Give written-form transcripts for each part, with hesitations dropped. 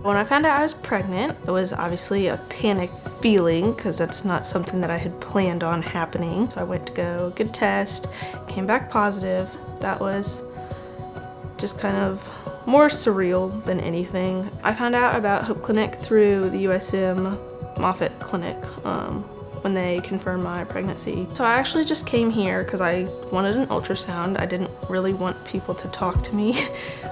When I found out I was pregnant, it was obviously a panic feeling because that's not something that I had planned on happening. So I went to go get a test, came back positive. That was just kind of more surreal than anything. I found out about Hope Clinic through the USM Moffitt Clinic when they confirmed my pregnancy. So I actually just came here because I wanted an ultrasound. I didn't really want people to talk to me.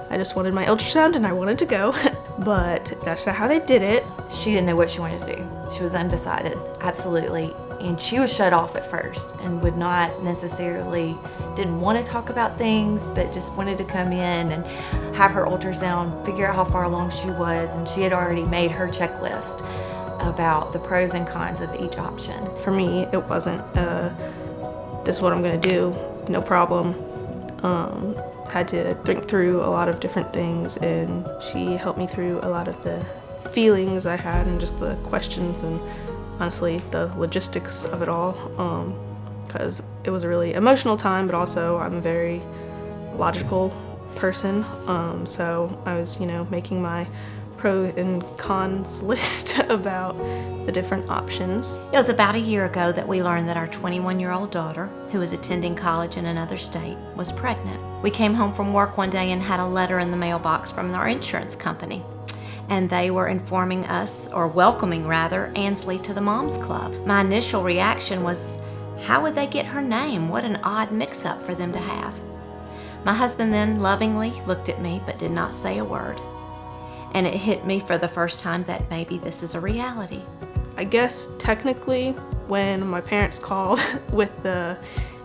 I just wanted my ultrasound and I wanted to go. But that's not how they did it. She didn't know what she wanted to do. She was undecided, absolutely. And she was shut off at first and would not necessarily, didn't want to talk about things, but just wanted to come in and have her ultrasound, figure out how far along she was, and she had already made her checklist about the pros and cons of each option. For me, it wasn't, this is what I'm gonna do, no problem. Had to think through a lot of different things, and she helped me through a lot of the feelings I had and just the questions and honestly the logistics of it all, because it was a really emotional time, but also I'm a very logical person, so I was, making my pro and cons list about the different options. It was about a year ago that we learned that our 21-year-old daughter, who was attending college in another state, was pregnant. We came home from work one day and had a letter in the mailbox from our insurance company. And they were informing us, or welcoming rather, Ansley to the Moms Club. My initial reaction was, how would they get her name? What an odd mix-up for them to have. My husband then lovingly looked at me but did not say a word. And it hit me for the first time that maybe this is a reality. I guess technically when my parents called with the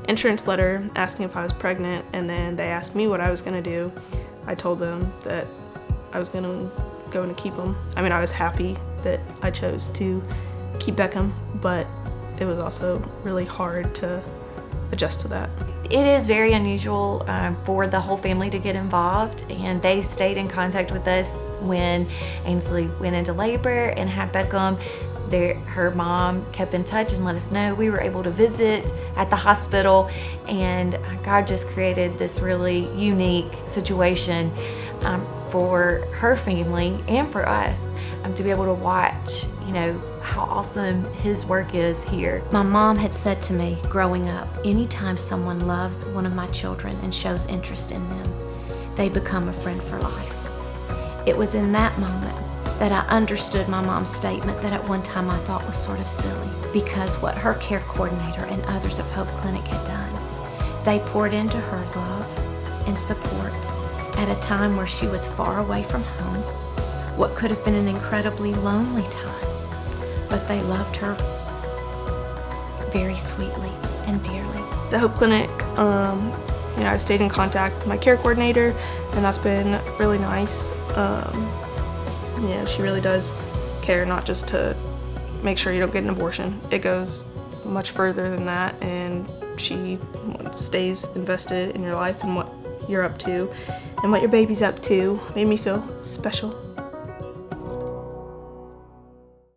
insurance letter asking if I was pregnant, and then they asked me what I was gonna do, I told them that I was gonna go and keep him. I mean, I was happy that I chose to keep Beckham, but it was also really hard to adjust to that. It is very unusual for the whole family to get involved, and they stayed in contact with us when Ansley went into labor and had Beckham. Her mom kept in touch and let us know. We were able to visit at the hospital, and God just created this really unique situation for her family and for us to be able to watch, how awesome his work is here. My mom had said to me growing up, anytime someone loves one of my children and shows interest in them, they become a friend for life. It was in that moment that I understood my mom's statement that at one time I thought was sort of silly, because what her care coordinator and others of Hope Clinic had done, they poured into her love and support at a time where she was far away from home, what could have been an incredibly lonely time, but they loved her very sweetly and dearly. The Hope Clinic, I stayed in contact with my care coordinator, and that's been really nice. She really does care, not just to make sure you don't get an abortion. It goes much further than that, and she stays invested in your life and what you're up to and what your baby's up to. Made me feel special.